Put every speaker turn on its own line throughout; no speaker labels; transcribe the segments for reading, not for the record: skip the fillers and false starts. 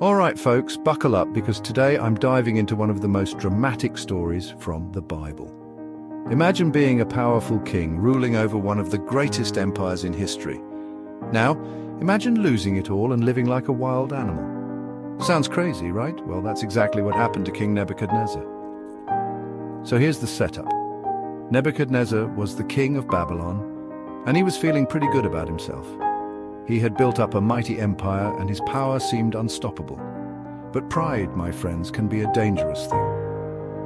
All right, folks, buckle up because today I'm diving into one of the most dramatic stories from the Bible. Imagine being a powerful king ruling over one of the greatest empires in history. Now, imagine losing it all and living like a wild animal. Sounds crazy, right? Well, that's exactly what happened to King Nebuchadnezzar. So here's the setup. Nebuchadnezzar was the king of Babylon, and he was feeling pretty good about himself. He had built up a mighty empire and his power seemed unstoppable. But pride, my friends, can be a dangerous thing.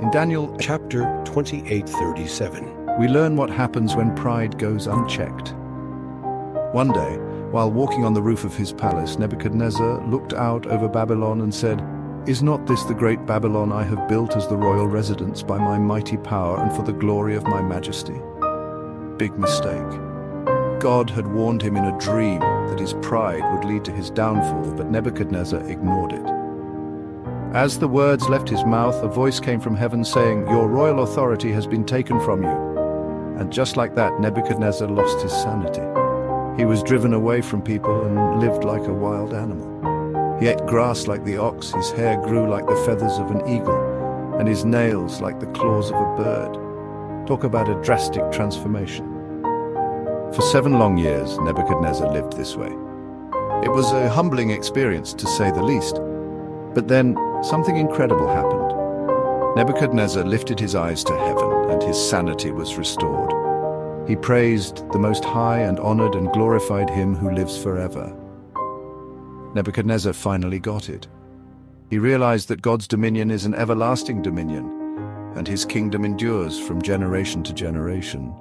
In Daniel
Chapter 28:37.
we learn what happens when pride goes unchecked. One day, while walking on the roof of his palace, Nebuchadnezzar looked out over Babylon and said, "Is not this the great Babylon I have built as the royal residence by my mighty power and for the glory of my majesty?" Big mistake. God had warned him in a dream that his pride would lead to his downfall, but Nebuchadnezzar ignored it. As the words left his mouth, a voice came from heaven saying, "Your royal authority has been taken from you." And just like that, Nebuchadnezzar lost his sanity. He was driven away from people and lived like a wild animal. He ate grass like the ox, his hair grew like the feathers of an eagle, and his nails like the claws of a bird. Talk about a drastic transformation. For 7 long years, Nebuchadnezzar lived this way. It was a humbling experience, to say the least. But then, something incredible happened. Nebuchadnezzar lifted his eyes to heaven, and his sanity was restored. He praised the Most High and honored and glorified him who lives forever. Nebuchadnezzar finally got it. He realized that God's dominion is an everlasting dominion, and his kingdom endures from generation to generation.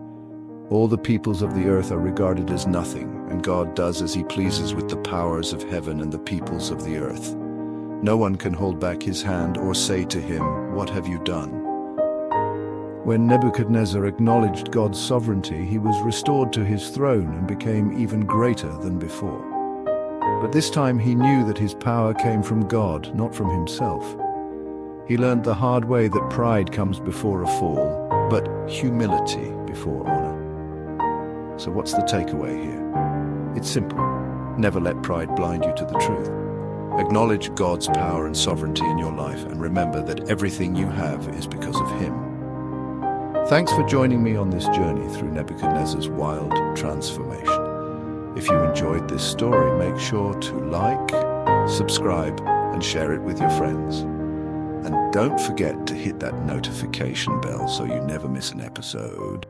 All the peoples of the earth are regarded as nothing, and God does as he pleases with the powers of heaven and the peoples of the earth. No one can hold back his hand or say to him, "What have you done?" When Nebuchadnezzar acknowledged God's sovereignty, he was restored to his throne and became even greater than before. But this time he knew that his power came from God, not from himself. He learned the hard way that pride comes before a fall, but humility before honor. So what's the takeaway here? It's simple. Never let pride blind you to the truth. Acknowledge God's power and sovereignty in your life, and remember that everything you have is because of him. Thanks for joining me on this journey through Nebuchadnezzar's wild transformation. If you enjoyed this story, make sure to like, subscribe, and share it with your friends. And don't forget to hit that notification bell so you never miss an episode.